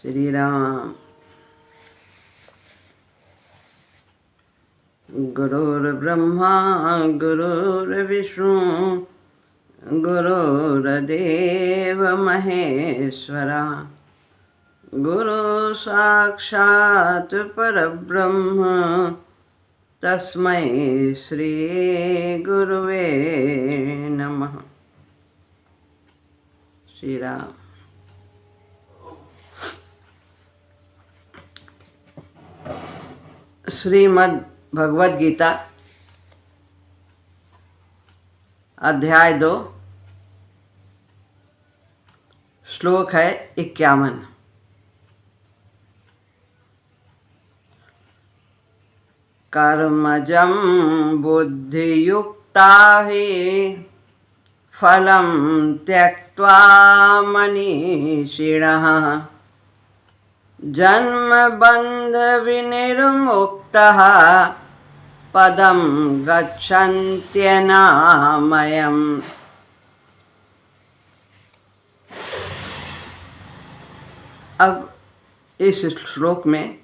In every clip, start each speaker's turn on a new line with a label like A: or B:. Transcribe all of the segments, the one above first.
A: श्री राम। गुरुर्ब्रह्मा गुरुर्विष्णु गुरुर्देव महेश्वरा, गुरु साक्षात् परब्रह्म तस्मै श्री गुरुवे नमः। श्री राम। श्रीमद् भगवद गीता अध्याय 2 श्लोक है 51। कर्मजं बुद्धियुक्ता हि फलं त्यक्त्वा मनीषिणः, जन्मबन्ध विनिर्मुक्तः पदं गच्छन्त्यनामयम्। अब इस श्लोक में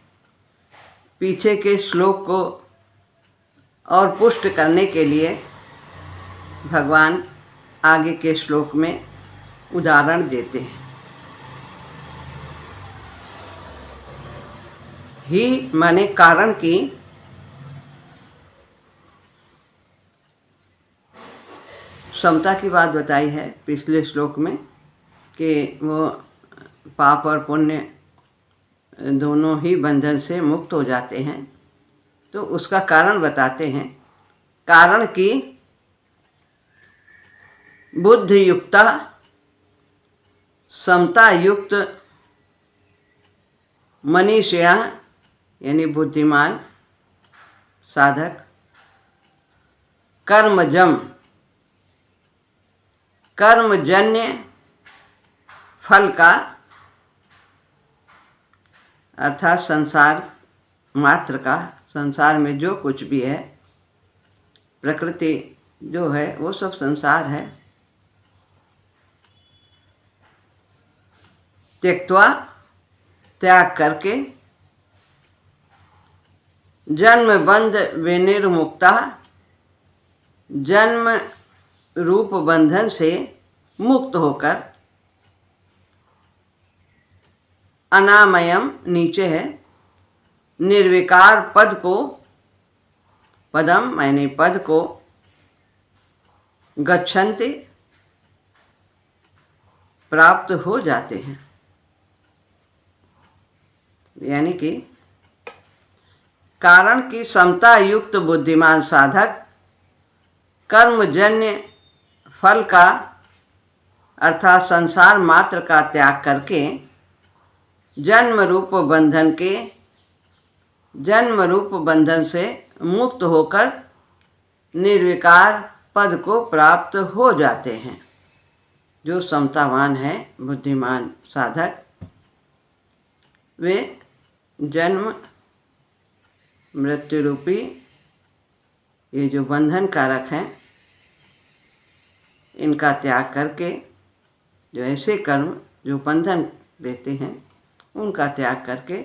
A: पीछे के श्लोक को और पुष्ट करने के लिए भगवान आगे के श्लोक में उदाहरण देते हैं। ही माने कारण की समता की बात बताई है पिछले श्लोक में कि वो पाप और पुण्य दोनों ही बंधन से मुक्त हो जाते हैं। तो उसका कारण बताते हैं। कारण की बुद्धि युक्ता, समता युक्त मनीषिणा यानी बुद्धिमान साधक, कर्मजम कर्मजन्य फल का अर्थात संसार मात्र का, संसार में जो कुछ भी है, प्रकृति जो है वो सब संसार है। त्यक्त्वा त्याग करके, जन्म बंध विनिर्मुक्ता जन्म रूप बंधन से मुक्त होकर, अनामयम नीचे है, निर्विकार पद को, पदम माने पद को, गच्छन्ति प्राप्त हो जाते हैं। यानी कि कारण की समता युक्त बुद्धिमान साधक कर्मजन्य फल का अर्थात संसार मात्र का त्याग करके जन्म रूप बंधन से मुक्त होकर निर्विकार पद को प्राप्त हो जाते हैं। जो समतावान है, बुद्धिमान साधक, वे जन्म मृत्यु रूपी ये जो बंधन कारक हैं, इनका त्याग करके, जो ऐसे कर्म जो बंधन देते हैं उनका त्याग करके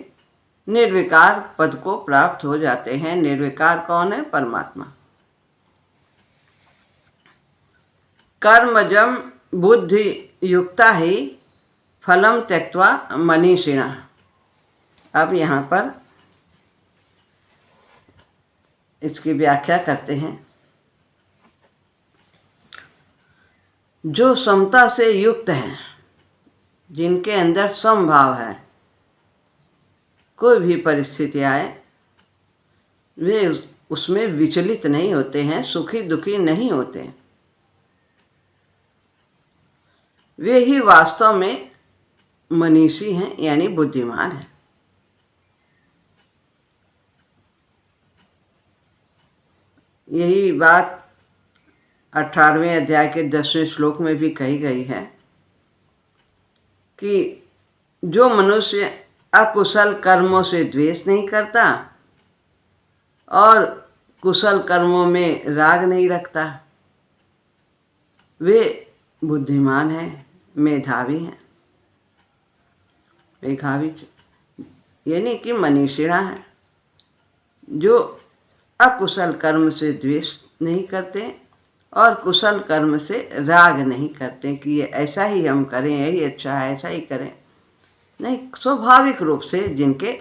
A: निर्विकार पद को प्राप्त हो जाते हैं। निर्विकार कौन है? परमात्मा। कर्मजम बुद्धि युक्ता ही फलम त्यक्त्वा मनीषिणा। अब यहाँ पर इसकी व्याख्या करते हैं। जो समता से युक्त हैं, जिनके अंदर समभाव है, कोई भी परिस्थिति आए वे उसमें विचलित नहीं होते हैं, सुखी दुखी नहीं होते। वे ही वास्तव में मनीषी हैं, यानी बुद्धिमान हैं। यही बात 18वें अध्याय के 10वें श्लोक में भी कही गई है कि जो मनुष्य अकुशल कर्मों से द्वेष नहीं करता और कुशल कर्मों में राग नहीं रखता, वे बुद्धिमान हैं, मेधावी हैं। मेधावी यानी कि मनीषिणा है, जो अकुशल कर्म से द्वेष नहीं करते और कुशल कर्म से राग नहीं करते कि ये ऐसा ही हम करें, यही अच्छा है, ऐसा ही करें। नहीं, स्वाभाविक रूप से जिनके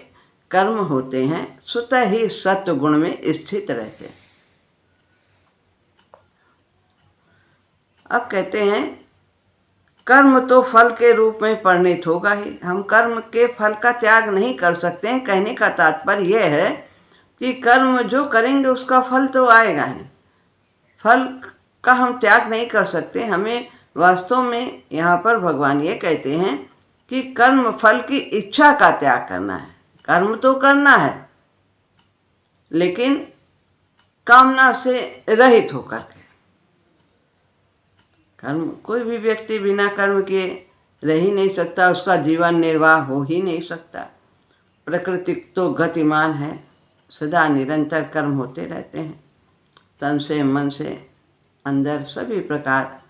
A: कर्म होते हैं स्वतः ही सत्व गुण में स्थित रहते हैं। अब कहते हैं कर्म तो फल के रूप में परिणित होगा ही, हम कर्म के फल का त्याग नहीं कर सकते हैं। कहने का तात्पर्य यह है कि कर्म जो करेंगे उसका फल तो आएगा ही, फल का हम त्याग नहीं कर सकते। हमें वास्तव में यहाँ पर भगवान ये कहते हैं कि कर्म फल की इच्छा का त्याग करना है। कर्म तो करना है लेकिन कामना से रहित होकर के। कर्म, कोई भी व्यक्ति बिना कर्म किए रह ही नहीं सकता, उसका जीवन निर्वाह हो ही नहीं सकता। प्रकृति तो गतिमान है, सदा निरंतर कर्म होते रहते हैं, तन से मन से अंदर सभी प्रकार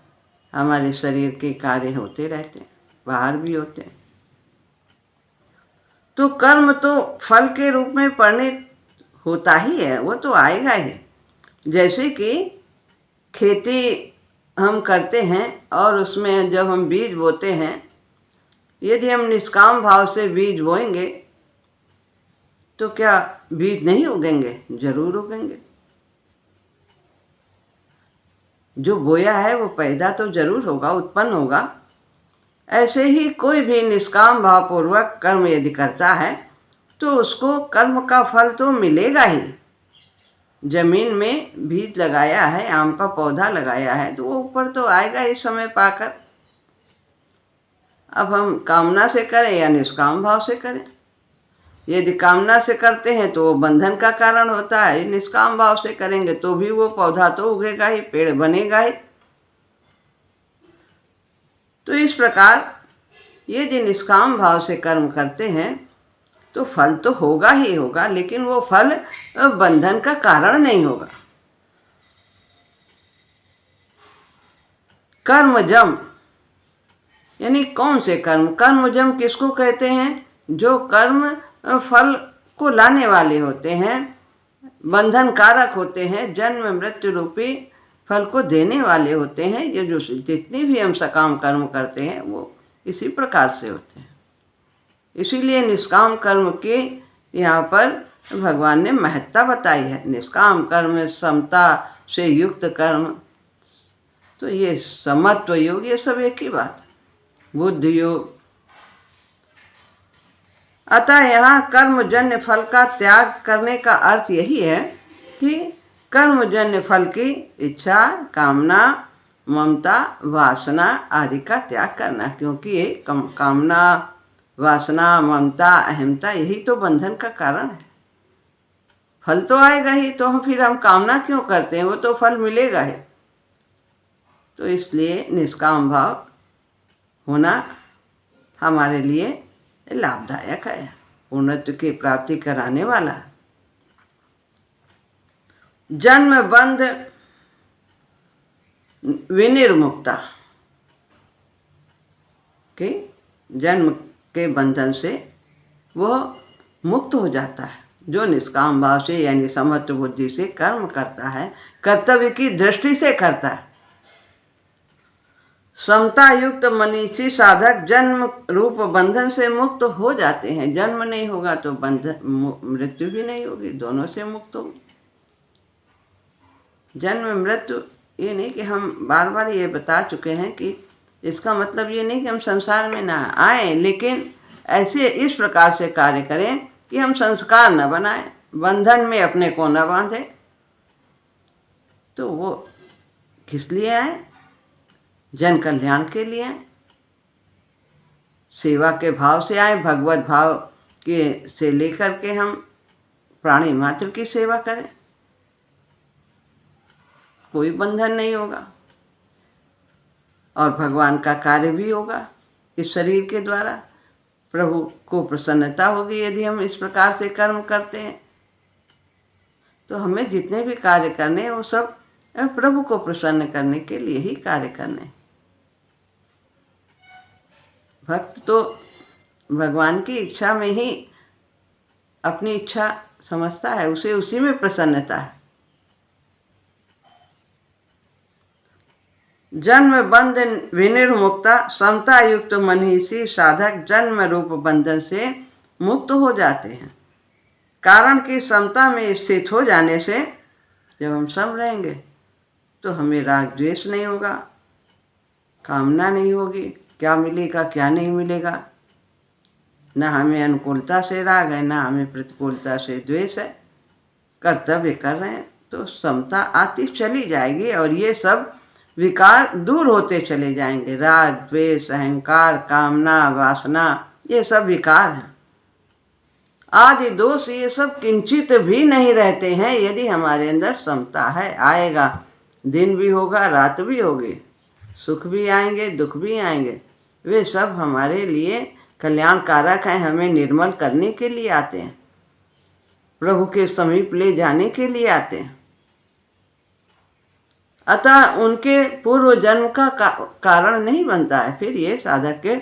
A: हमारे शरीर के कार्य होते रहते हैं, बाहर भी होते हैं। तो कर्म तो फल के रूप में परिणित होता ही है, वो तो आएगा ही। जैसे कि खेती हम करते हैं और उसमें जब हम बीज बोते हैं, यदि हम निष्काम भाव से बीज बोएंगे तो क्या बीज नहीं उगेंगे? जरूर उगेंगे। जो बोया है वो पैदा तो जरूर होगा, उत्पन्न होगा। ऐसे ही कोई भी निष्काम भावपूर्वक कर्म यदि करता है तो उसको कर्म का फल तो मिलेगा ही। जमीन में बीज लगाया है, आम का पौधा लगाया है, तो वो ऊपर तो आएगा ही समय पाकर। अब हम कामना से करें या निष्काम भाव से करें। यदि कामना से करते हैं तो वो बंधन का कारण होता है, निष्काम भाव से करेंगे तो भी वो पौधा तो उगेगा ही, पेड़ बनेगा ही। तो इस प्रकार यदि निष्काम भाव से कर्म करते हैं तो फल तो होगा ही होगा, लेकिन वो फल बंधन का कारण नहीं होगा। कर्मजम यानी कौन से कर्म? कर्मजम किसको कहते हैं? जो कर्म फल को लाने वाले होते हैं, बंधन कारक होते हैं, जन्म मृत्यु रूपी फल को देने वाले होते हैं। ये जो जितनी भी हम सकाम कर्म करते हैं वो इसी प्रकार से होते हैं। इसीलिए निष्काम कर्म की यहाँ पर भगवान ने महत्ता बताई है। निष्काम कर्म, समता से युक्त कर्म, तो ये समत्व योग, ये सब एक ही बात, बुद्धि योग। अतः यहाँ कर्मजन्य फल का त्याग करने का अर्थ यही है कि कर्मजन्य फल की इच्छा, कामना, ममता, वासना आदि का त्याग करना, क्योंकि ये कामना, वासना, ममता, अहमता यही तो बंधन का कारण है। फल तो आएगा ही, तो फिर हम कामना क्यों करते हैं? वो तो फल मिलेगा ही। तो इसलिए निष्काम भाव होना हमारे लिए लाभदायक है, पूर्णत्व की प्राप्ति कराने वाला। जन्म बंध विनिर्मुक्ता के जन्म के बंधन से वो मुक्त हो जाता है। जो निष्काम भाव से यानी समत्व बुद्धि से कर्म करता है, कर्तव्य की दृष्टि से करता है। समता युक्त मनीषी साधक जन्म रूप बंधन से मुक्त हो जाते हैं। जन्म नहीं होगा तो बंधन, मृत्यु भी नहीं होगी, दोनों से मुक्त होगी। जन्म मृत्यु ये नहीं कि हम बार बार ये बता चुके हैं कि इसका मतलब ये नहीं कि हम संसार में ना आए, लेकिन ऐसे इस प्रकार से कार्य करें कि हम संस्कार न बनाएं, बंधन में अपने को न बांधें। तो वो किस लिए आए? जन कल्याण के लिए आए, सेवा के भाव से आए। भगवत भाव के से लेकर के हम प्राणी मात्र की सेवा करें, कोई बंधन नहीं होगा और भगवान का कार्य भी होगा। इस शरीर के द्वारा प्रभु को प्रसन्नता होगी यदि हम इस प्रकार से कर्म करते हैं। तो हमें जितने भी कार्य करने हैं वो सब प्रभु को प्रसन्न करने के लिए ही कार्य करने। भक्त तो भगवान की इच्छा में ही अपनी इच्छा समझता है, उसे उसी में प्रसन्नता है। जन्म बंध विनिर्मुक्ता समता युक्त मनीषी साधक जन्म रूप बंधन से मुक्त हो जाते हैं। कारण की समता में स्थित हो जाने से जब हम सम रहेंगे तो हमें राग द्वेष नहीं होगा, कामना नहीं होगी, क्या मिलेगा क्या नहीं मिलेगा। न हमें अनुकूलता से राग है, न हमें प्रतिकूलता से द्वेष है। कर्तव्य कर रहे हैं तो समता आती चली जाएगी और ये सब विकार दूर होते चले जाएंगे। राग द्वेष अहंकार कामना वासना ये सब विकार हैं। आदि दोष ये सब किंचित भी नहीं रहते हैं यदि हमारे अंदर समता है। आएगा, दिन भी होगा रात भी होगी, सुख भी आएंगे दुख भी आएंगे, वे सब हमारे लिए कल्याणकारक हैं, हमें निर्मल करने के लिए आते हैं, प्रभु के समीप ले जाने के लिए आते हैं। अतः उनके पूर्व जन्म का कारण नहीं बनता है, फिर ये साधक के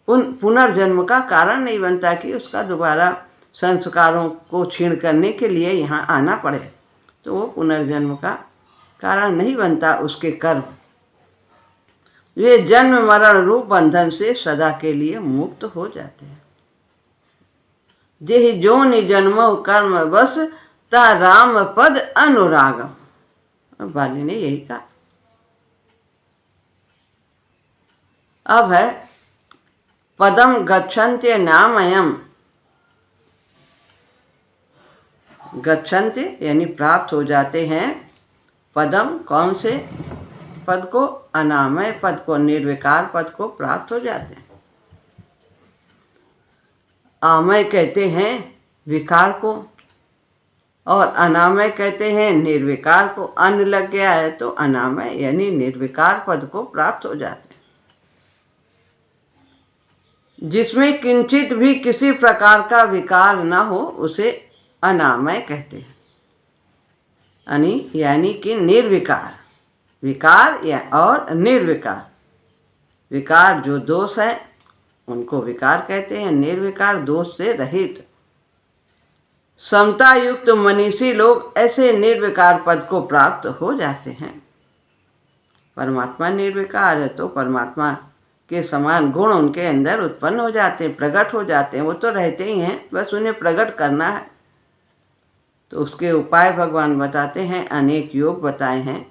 A: पुनर्जन्म का कारण नहीं बनता कि उसका दोबारा संस्कारों को क्षीण करने के लिए यहाँ आना पड़े, तो वो पुनर्जन्म का कारण नहीं बनता उसके कर्म। वे जन्म मरण रूप बंधन से सदा के लिए मुक्त हो जाते हैं। जेहि जोनि जन्मो कर्म बस ता राम पद अनुरागम, बाली ने यही कहा। अब है पदम गच्छन्ते नामयम। गच्छन्ते यानी प्राप्त हो जाते हैं, पदम कौन से पद को, अनामय पद को, निर्विकार पद को प्राप्त हो जाते हैं। आमय कहते हैं विकार को और अनामय कहते हैं निर्विकार को। अन्न लग गया है तो अनामय यानी निर्विकार पद को प्राप्त हो जाते हैं, जिसमें किंचित भी किसी प्रकार का विकार न हो उसे अनामय कहते हैं। यानी कि निर्विकार, विकार या और निर्विकार। विकार जो दोष है उनको विकार कहते हैं, निर्विकार दोष से रहित। समता युक्त मनीषी लोग ऐसे निर्विकार पद को प्राप्त हो जाते हैं। परमात्मा निर्विकार है तो परमात्मा के समान गुण उनके अंदर उत्पन्न हो जाते हैं, प्रकट हो जाते हैं। वो तो रहते ही हैं, बस उन्हें प्रकट करना है। तो उसके उपाय भगवान बताते हैं, अनेक योग बताए हैं,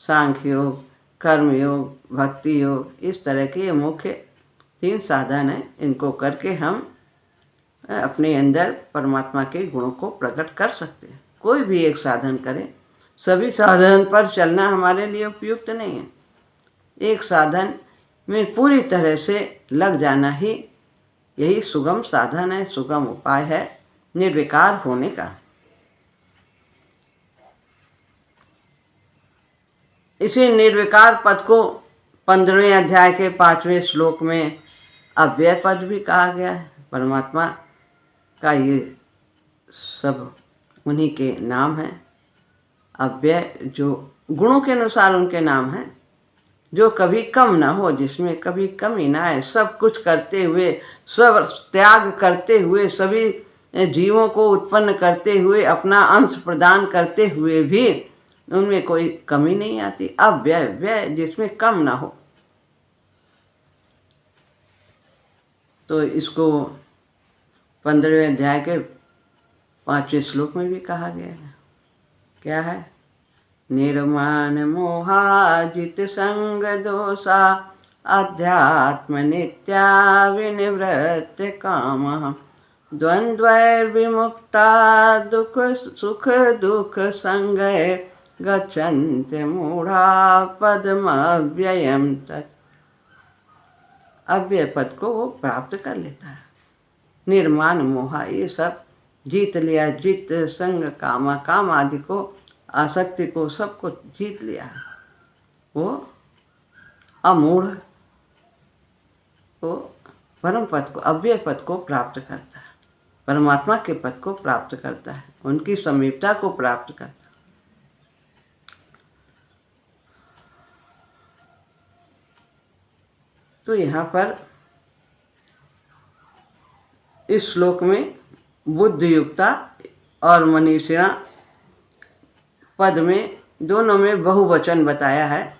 A: सांख्य योग, कर्म योग, भक्ति योग, इस तरह के मुख्य 3 साधन हैं। इनको करके हम अपने अंदर परमात्मा के गुणों को प्रकट कर सकते हैं। कोई भी एक साधन करें, सभी साधन पर चलना हमारे लिए उपयुक्त नहीं है। एक साधन में पूरी तरह से लग जाना ही यही सुगम साधन है, सुगम उपाय है निर्विकार होने का। इसी निर्विकार पद को 15वें अध्याय के 5वें श्लोक में अव्यय पद भी कहा गया है। परमात्मा का ये सब उन्हीं के नाम हैं। अव्यय जो गुणों के अनुसार उनके नाम हैं, जो कभी कम ना हो, जिसमें कभी कमी ना आए, सब कुछ करते हुए, सब त्याग करते हुए, सभी जीवों को उत्पन्न करते हुए, अपना अंश प्रदान करते हुए भी उनमें कोई कमी नहीं आती। अव्यय व्यय जिसमें कम ना हो। तो इसको 15वें अध्याय के 5वें श्लोक में भी कहा गया है। क्या है? निर्माण मोहाजित संग दोषा अध्यात्म नित्या विनिवृत्त काम द्वंद्वैर्विमुक्ता दुख सुख दुख संग गच्छन्ति मूढ़ा पदमव्ययम् तत्। अव्यय पद को वो प्राप्त कर लेता है। निर्माण मोहा ये सब जीत लिया, जित संग कामा, काम आदि को, आसक्ति को, सबको जीत लिया, वो अमूढ़, वो परम पद को, अव्यय पद को प्राप्त करता है, परमात्मा के पद को प्राप्त करता है, उनकी समीपता को प्राप्त करता है। तो यहाँ पर इस श्लोक में बुद्धियुक्ता और मनीषिणा पद में दोनों में बहुवचन बताया है,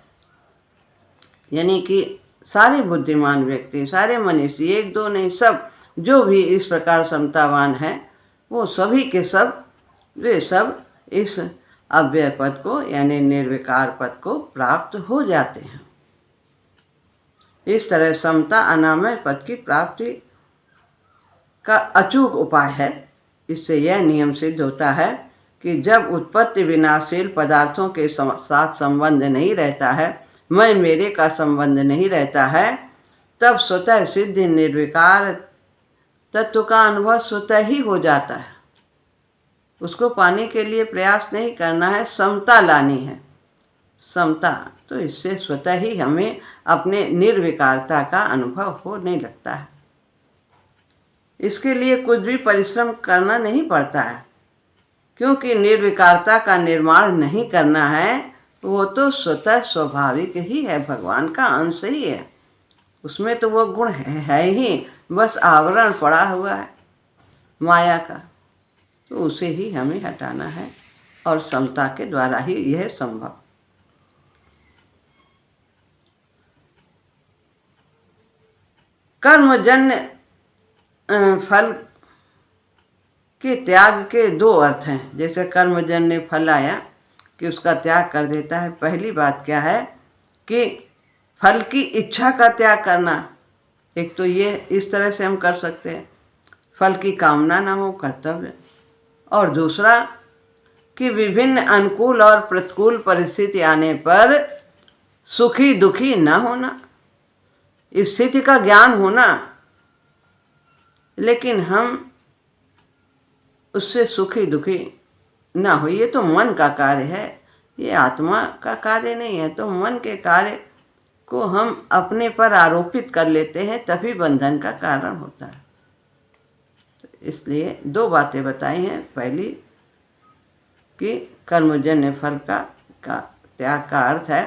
A: यानी कि सारे बुद्धिमान व्यक्ति, सारे मनीषी, एक दो नहीं, सब जो भी इस प्रकार समतावान है वो सभी के सब, वे सब इस अव्यय पद को यानी निर्विकार पद को प्राप्त हो जाते हैं। इस तरह समता अनामय पद की प्राप्ति का अचूक उपाय है। इससे यह नियम सिद्ध होता है कि जब उत्पत्ति विनाशील पदार्थों के साथ संबंध नहीं रहता है, मैं मेरे का संबंध नहीं रहता है, तब स्वतः सिद्ध निर्विकार तत्व का अनुभव स्वतः ही हो जाता है। उसको पाने के लिए प्रयास नहीं करना है, समता लानी है। समता, तो इससे स्वतः ही हमें अपने निर्विकारता का अनुभव होने लगता है। इसके लिए कुछ भी परिश्रम करना नहीं पड़ता है, क्योंकि निर्विकारता का निर्माण नहीं करना है, वो तो स्वतः स्वाभाविक ही है, भगवान का अंश ही है, उसमें तो वो गुण है ही, बस आवरण पड़ा हुआ है माया का, तो उसे ही हमें हटाना है और समता के द्वारा ही यह संभव। कर्मजन्य फल के त्याग के दो अर्थ हैं। जैसे कर्मजन्य फल आया कि उसका त्याग कर देता है। पहली बात क्या है कि फल की इच्छा का त्याग करना। एक तो ये इस तरह से हम कर सकते हैं, फल की कामना ना हो, कर्तव्य। और दूसरा कि विभिन्न अनुकूल और प्रतिकूल परिस्थिति आने पर सुखी दुखी न होना, इस स्थिति का ज्ञान होना, लेकिन हम उससे सुखी दुखी ना हो। ये तो मन का कार्य है, ये आत्मा का कार्य नहीं है। तो मन के कार्य को हम अपने पर आरोपित कर लेते हैं, तभी बंधन का कारण होता है। तो इसलिए दो बातें बताई हैं। पहली कि कर्मजन्य फल का त्याग का अर्थ है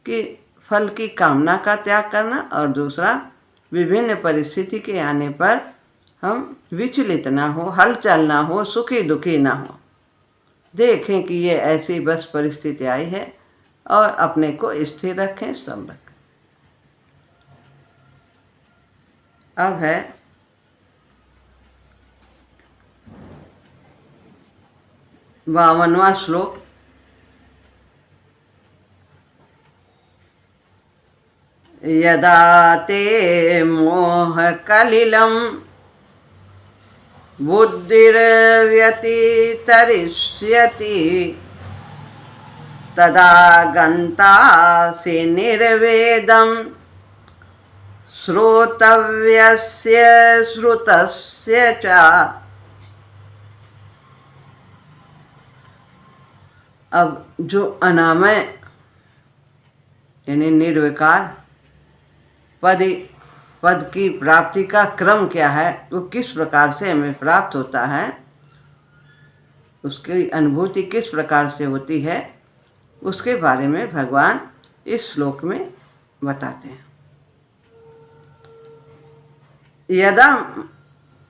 A: कि फल की कामना का त्याग करना, और दूसरा विभिन्न परिस्थिति के आने पर हम विचलित ना हो, हलचल ना हो, सुखी दुखी ना हो। देखें कि ये ऐसी बस परिस्थिति आई है और अपने को स्थिर रखें, सब रखें। अब है 52वां श्लोक। यदा ते मोह कलिलं बुद्धिर्व्यतितरिष्यति तदा गन्तासि निर्वेदं श्रोतव्यस्य श्रुतस्य च। अब जो अनामय यानी निर्विकार पद की प्राप्ति का क्रम क्या है, वो किस प्रकार से हमें प्राप्त होता है, उसकी अनुभूति किस प्रकार से होती है, उसके बारे में भगवान इस श्लोक में बताते हैं। यदा,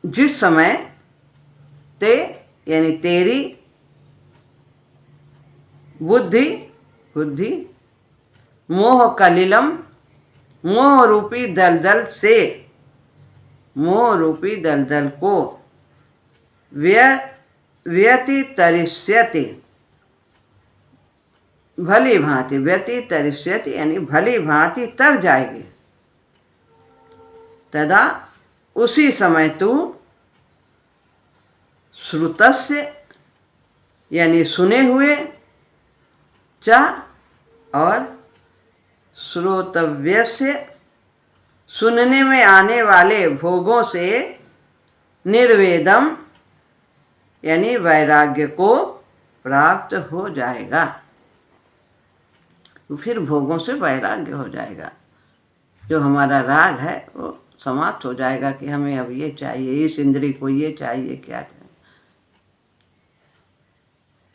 A: जिस समय, ते यानी तेरी, बुद्धि, मोह कलिलम, मोह रूपी दलदल से, मोह रूपी दलदल को, व्यतितरिष्यति, भली भांति, व्यतितरिष्यति यानी भली भांति तर जाएगी। तदा, उसी समय तू, श्रुतस्य यानी सुने हुए, च और श्रोतव्यस्य सुनने में आने वाले भोगों से, निर्वेदम यानी वैराग्य को प्राप्त हो जाएगा। फिर भोगों से वैराग्य हो जाएगा, जो हमारा राग है वो समाप्त हो जाएगा कि हमें अब ये चाहिए, इस इंद्रिय को ये चाहिए, क्या चाहिए।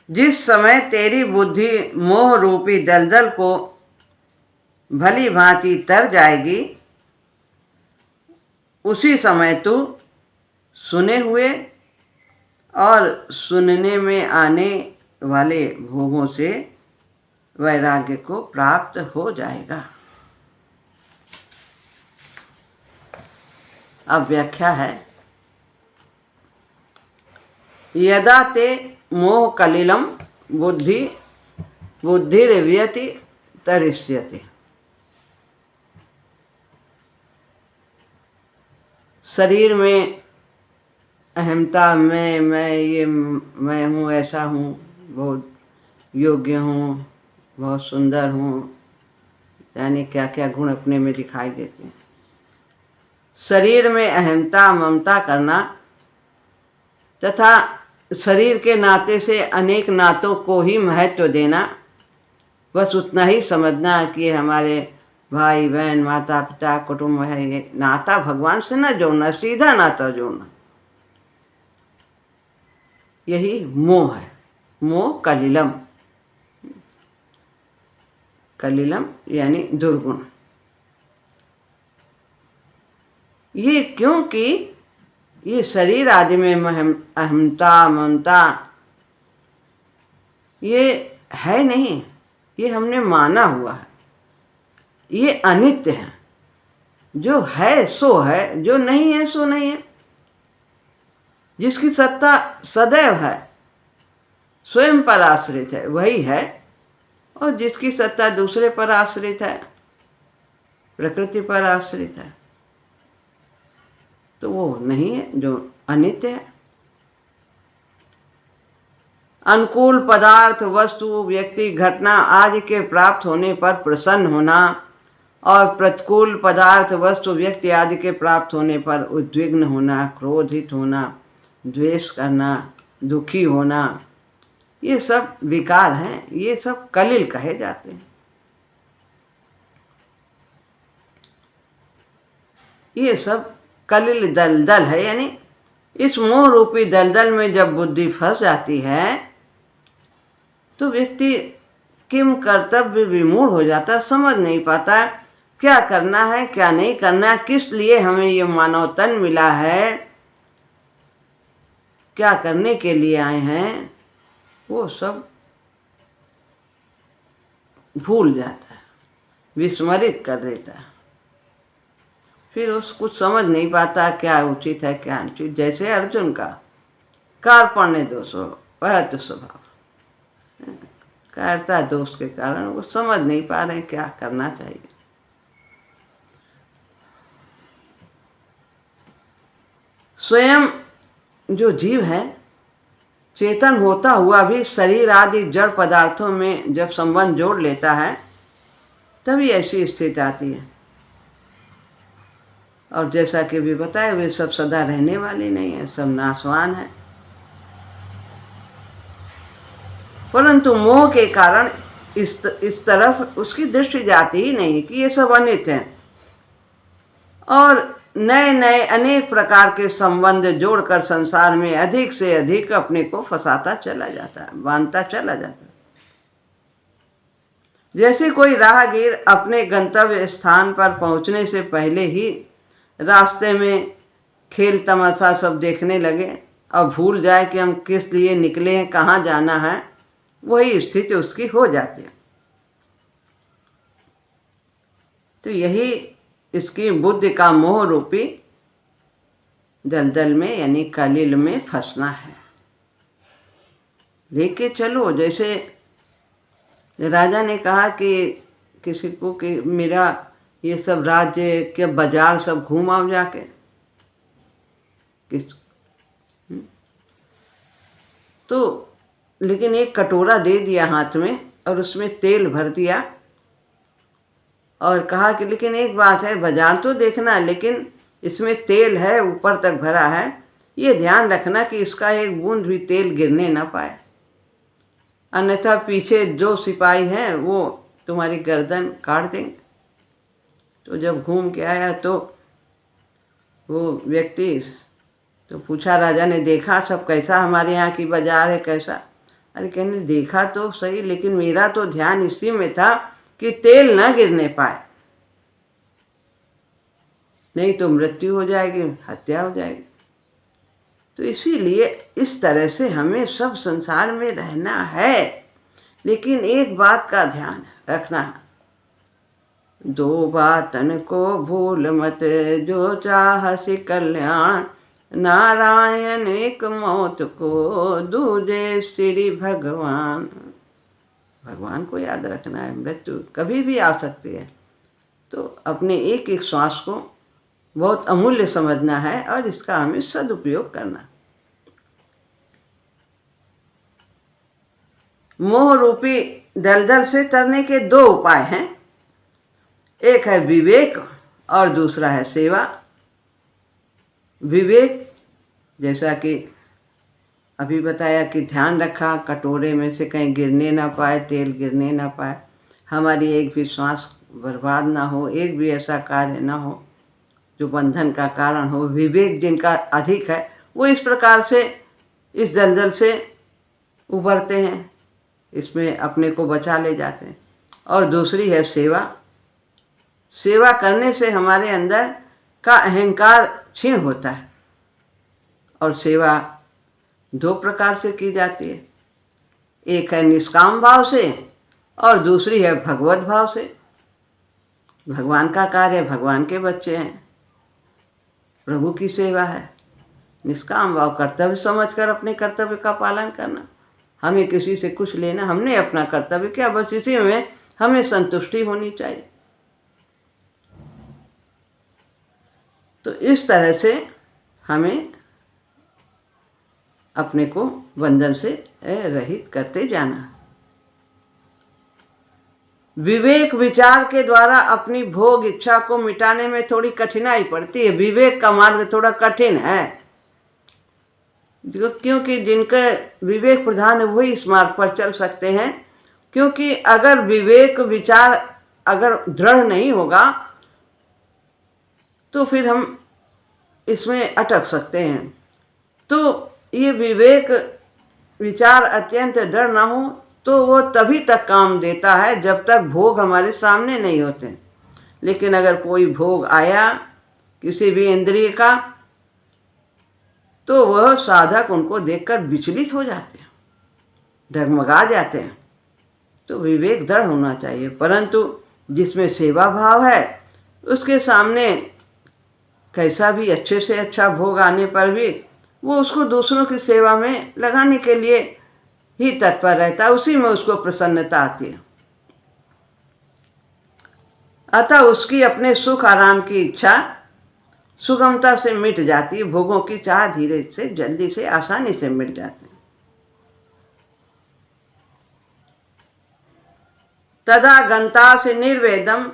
A: जिस समय तेरी बुद्धि मोह रूपी दलदल को भली भांति तर जाएगी, उसी समय तू सुने हुए और सुनने में आने वाले भोगों से वैराग्य को प्राप्त हो जाएगा। अब व्याख्या है, यदा ते मोह कलिलम बुद्धिर्व्यति तरिष्यति। शरीर में अहमता, मैं हूँ, ऐसा हूँ, बहुत योग्य हूँ, बहुत सुंदर हूँ, यानी क्या क्या गुण अपने में दिखाई देते हैं। शरीर में अहमता ममता करना तथा शरीर के नाते से अनेक नातों को ही महत्व देना, बस उतना ही समझना कि हमारे भाई बहन माता पिता कुटुंब है, ये नाता भगवान से न जोड़ना, सीधा नाता जोड़ना, यही मोह है। मोह कलिलम, कलिलम यानी दुर्गुण। ये क्योंकि ये शरीर आदि में अहमता ममता ये है नहीं, ये हमने माना हुआ है, ये अनित्य है। जो है सो है, जो नहीं है सो नहीं है। जिसकी सत्ता सदैव है, स्वयं पर आश्रित है, वही है, और जिसकी सत्ता दूसरे पर आश्रित है, प्रकृति पर आश्रित है, तो वो नहीं है, जो अनित्य है। अनुकूल पदार्थ वस्तु व्यक्ति घटना आदि के प्राप्त होने पर प्रसन्न होना और प्रतिकूल पदार्थ वस्तु व्यक्ति आदि के प्राप्त होने पर उद्विग्न होना, क्रोधित होना, द्वेष करना, दुखी होना, ये सब विकार हैं, ये सब कलिल कहे जाते हैं। ये सब कलिल दलदल है, यानी इस मोह रूपी दलदल में जब बुद्धि फंस जाती है तो व्यक्ति किम कर्तव्य विमूढ़ हो जाता, समझ नहीं पाता क्या करना है क्या नहीं करना, किस लिए हमें ये मानव तन मिला है, क्या करने के लिए आए हैं, वो सब भूल जाता है, विस्मरित कर देता है। फिर उसको कुछ समझ नहीं पाता क्या उचित है क्या अनुचित। जैसे अर्जुन का कार्पण्य दोष हो, परत स्वभाव, कायरता दोष के कारण वो समझ नहीं पा रहे क्या करना चाहिए। स्वयं जो जीव है चेतन होता हुआ भी शरीर आदि जड़ पदार्थों में जब संबंध जोड़ लेता है तभी ऐसी स्थिति आती है। और जैसा कि भी बताए, वे सब सदा रहने वाले नहीं है, सब नाशवान है। परंतु मोह के कारण इस तरफ उसकी दृष्टि जाती ही नहीं कि ये सब अनित्य है, और नए नए अनेक प्रकार के संबंध जोड़कर संसार में अधिक से अधिक अपने को फंसाता चला जाता है, बांधता चला जाता है। जैसे कोई राहगीर अपने गंतव्य स्थान पर पहुंचने से पहले ही रास्ते में खेल तमाशा सब देखने लगे और भूल जाए कि हम किस लिए निकले हैं, कहाँ जाना है, वही स्थिति उसकी हो जाती है। तो यही इसकी बुद्धि का मोह रूपी दलदल में यानी कलिल में फंसना है। लेके चलो, जैसे राजा ने कहा कि किसी को कि मेरा ये सब राज्य के बाजार सब घूम आओ जाके, तो लेकिन एक कटोरा दे दिया हाथ में और उसमें तेल भर दिया और कहा कि लेकिन एक बात है, बाजार तो देखना लेकिन इसमें तेल है, ऊपर तक भरा है, ये ध्यान रखना कि इसका एक बूंद भी तेल गिरने ना पाए, अन्यथा पीछे जो सिपाही हैं वो तुम्हारी गर्दन काट देंगे। तो जब घूम के आया तो वो व्यक्ति तो पूछा, राजा ने देखा सब कैसा, हमारे यहाँ की बाजार है कैसा? अरे कहने देखा तो सही, लेकिन मेरा तो ध्यान इसी में था कि तेल न गिरने पाए, नहीं तो मृत्यु हो जाएगी, हत्या हो जाएगी। तो इसीलिए इस तरह से हमें सब संसार में रहना है। लेकिन एक बात का ध्यान रखना, दो बातन को भूल मत, जो चाहसी कल्याण, नारायण एक मौत को, दूजे श्री भगवान। भगवान को याद रखना है, मृत्यु कभी भी आ सकती है, तो अपने एक एक श्वास को बहुत अमूल्य समझना है और इसका हमें सदुपयोग करना। मोह रूपी दलदल से तरने के दो उपाय हैं, एक है विवेक और दूसरा है सेवा। विवेक, जैसा कि अभी बताया कि ध्यान रखा कटोरे में से कहीं गिरने ना पाए, तेल गिरने ना पाए, हमारी एक भी श्वास बर्बाद ना हो, एक भी ऐसा कार्य ना हो जो बंधन का कारण हो। विवेक जिनका अधिक है वो इस प्रकार से इस दलदल से उभरते हैं, इसमें अपने को बचा ले जाते हैं। और दूसरी है सेवा। सेवा करने से हमारे अंदर का अहंकार क्षीण होता है। और सेवा दो प्रकार से की जाती है, एक है निष्काम भाव से और दूसरी है भगवत भाव से। भगवान का कार्य, भगवान के बच्चे हैं, प्रभु की सेवा है। निष्काम भाव कर्तव्य समझकर अपने कर्तव्य का पालन करना, हमें किसी से कुछ लेना, हमने अपना कर्तव्य किया, बस इसी में हमें संतुष्टि होनी चाहिए। तो इस तरह से हमें अपने को बंधन से रहित करते जाना। विवेक विचार के द्वारा अपनी भोग इच्छा को मिटाने में थोड़ी कठिनाई पड़ती है। विवेक का मार्ग थोड़ा कठिन है, क्योंकि जिनके विवेक प्रधान है वही इस मार्ग पर चल सकते हैं। क्योंकि अगर विवेक विचार अगर दृढ़ नहीं होगा तो फिर हम इसमें अटक सकते हैं। तो ये विवेक विचार अत्यंत दृढ़ ना हो तो वो तभी तक काम देता है जब तक भोग हमारे सामने नहीं होते। लेकिन अगर कोई भोग आया किसी भी इंद्रिय का, तो वह साधक उनको देखकर विचलित हो जाते हैं, डगमगा जाते हैं। तो विवेक दृढ़ होना चाहिए। परंतु जिसमें सेवा भाव है उसके सामने कैसा भी अच्छे से अच्छा भोग आने पर भी वो उसको दूसरों की सेवा में लगाने के लिए ही तत्पर रहता है, उसी में उसको प्रसन्नता आती है। अतः उसकी अपने सुख आराम की इच्छा सुगमता से मिट जाती है। भोगों की चाह धीरे से, जल्दी से, आसानी से मिट जाती है। तदा गंता से निर्वेदम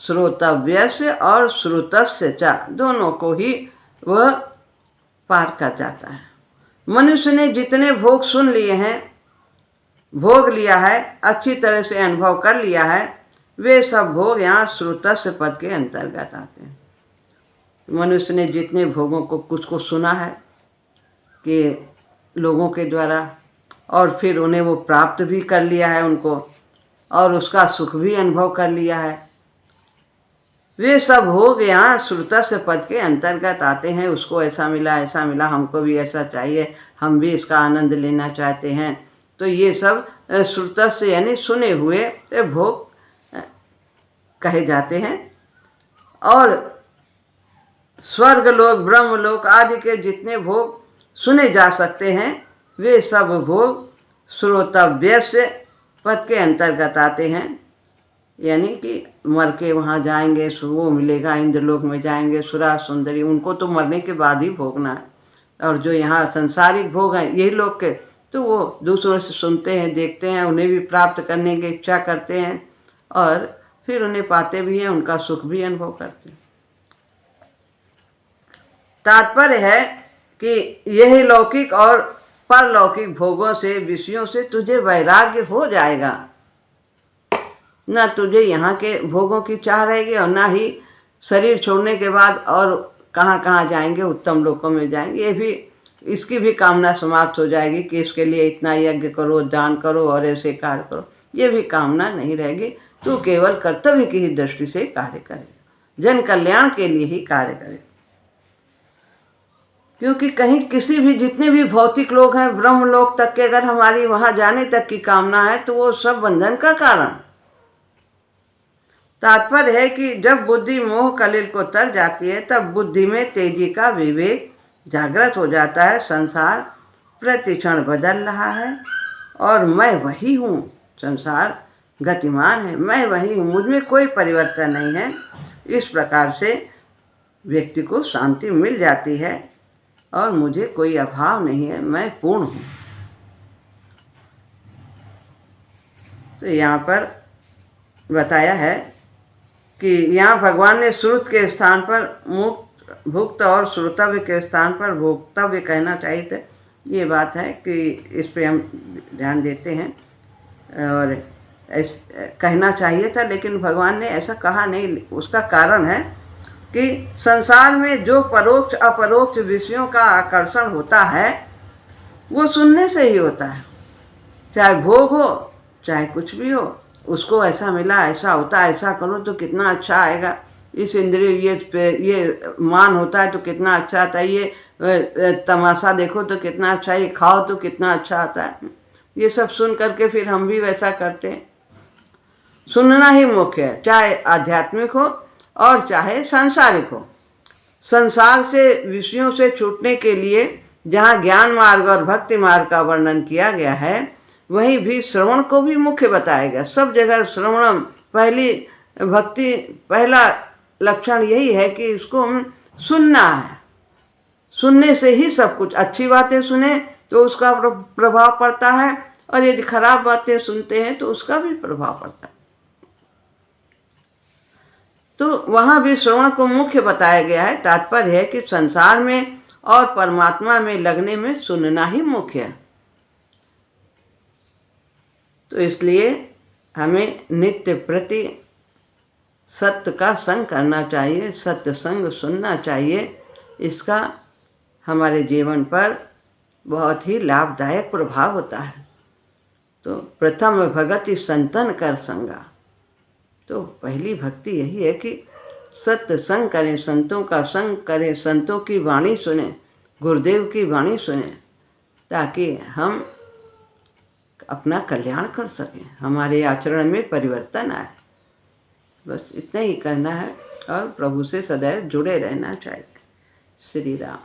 A: श्रोतव्यस्य और श्रुतस्य च, दोनों को ही वह पार कर जाता है। मनुष्य ने जितने भोग सुन लिए हैं, भोग लिया है, अच्छी तरह से अनुभव कर लिया है, वे सब भोग यहाँ श्रुतस्य पद के अंतर्गत आते हैं। मनुष्य ने जितने भोगों को कुछ को सुना है कि लोगों के द्वारा, और फिर उन्हें वो प्राप्त भी कर लिया है उनको, और उसका सुख भी अनुभव कर लिया है, वे सब भोग यहाँ श्रुतस्य पद के अंतर्गत आते हैं। उसको ऐसा मिला, हमको भी ऐसा चाहिए, हम भी इसका आनंद लेना चाहते हैं। तो ये सब श्रुतस्य यानी सुने हुए भोग कहे जाते हैं। और स्वर्ग लोक, ब्रह्म लोक आदि के जितने भोग सुने जा सकते हैं, वे सब भोग श्रोतव्यस्य पद के अंतर्गत आते हैं। यानी कि मर के वहाँ जाएंगे, वो मिलेगा, इंद्रलोक में जाएंगे, सुरा सुंदरी, उनको तो मरने के बाद ही भोगना है। और जो यहाँ संसारिक भोग हैं यही लोग के, तो वो दूसरों से सुनते हैं, देखते हैं, उन्हें भी प्राप्त करने की इच्छा करते हैं और फिर उन्हें पाते भी हैं, उनका सुख भी अनुभव करते हैं। तात्पर्य है कि यही लौकिक और परलौकिक भोगों से, विषयों से तुझे वैराग्य हो जाएगा। ना तुझे यहाँ के भोगों की चाह रहेगी और ना ही शरीर छोड़ने के बाद और कहाँ कहाँ जाएंगे, उत्तम लोकों में जाएंगे, ये भी, इसकी भी कामना समाप्त हो जाएगी कि इसके लिए इतना यज्ञ करो, दान करो और ऐसे कार्य करो, ये भी कामना नहीं रहेगी। तू केवल कर्तव्य की ही दृष्टि से कार्य करेगा। जन कल्याण के लिए ही कार्य करें। क्योंकि कहीं किसी भी जितने भी भौतिक लोग हैं ब्रह्मलोक तक के अगर हमारी वहां जाने तक की कामना है तो वो सब बंधन का कारण। तात्पर्य है कि जब बुद्धि मोह कलिल को तर जाती है तब बुद्धि में तेजी का विवेक जागृत हो जाता है। संसार प्रतिक्षण बदल रहा है और मैं वही हूँ। संसार गतिमान है, मैं वही हूँ, मुझमें कोई परिवर्तन नहीं है। इस प्रकार से व्यक्ति को शांति मिल जाती है और मुझे कोई अभाव नहीं है, मैं पूर्ण हूँ। तो यहाँ पर बताया है कि यहाँ भगवान ने श्रुत के स्थान पर मुक्त भुक्त और श्रोतव्य के स्थान पर भोक्तव्य कहना चाहिए था। ये बात है कि इस पे हम ध्यान देते हैं और कहना चाहिए था, लेकिन भगवान ने ऐसा कहा नहीं। उसका कारण है कि संसार में जो परोक्ष अपरोक्ष विषयों का आकर्षण होता है वो सुनने से ही होता है। चाहे भोग हो चाहे कुछ भी हो, उसको ऐसा मिला, ऐसा होता, ऐसा करो तो कितना अच्छा आएगा। इस इंद्रिय ये मान होता है तो कितना अच्छा आता है, ये तमाशा देखो तो कितना अच्छा, ये खाओ तो कितना अच्छा आता है। ये सब सुन करके फिर हम भी वैसा करते हैं। सुनना ही मुख्य है, चाहे आध्यात्मिक हो और चाहे सांसारिक हो। संसार से विषयों से छूटने के लिए जहाँ ज्ञान मार्ग और भक्ति मार्ग का वर्णन किया गया है, वहीं भी श्रवण को भी मुख्य बताया गया। सब जगह श्रवणम, पहली भक्ति पहला लक्षण यही है कि इसको सुनना है। सुनने से ही सब कुछ, अच्छी बातें सुने तो उसका प्रभाव पड़ता है और यदि खराब बातें सुनते हैं तो उसका भी प्रभाव पड़ता है। तो वहाँ भी श्रवण को मुख्य बताया गया है। तात्पर्य है कि संसार में और परमात्मा में लगने में सुनना ही मुख्य है। तो इसलिए हमें नित्य प्रति सत्य का संग करना चाहिए, सत्य संग सुनना चाहिए। इसका हमारे जीवन पर बहुत ही लाभदायक प्रभाव होता है। तो प्रथम भगति संतन कर संगा। तो पहली भक्ति यही है कि सत्य संग करें, संतों का संग करें, संतों की वाणी सुने, गुरुदेव की वाणी सुने, ताकि हम अपना कल्याण कर सकें, हमारे आचरण में परिवर्तन आए। बस इतना ही करना है और प्रभु से सदैव जुड़े रहना चाहिए। श्री राम।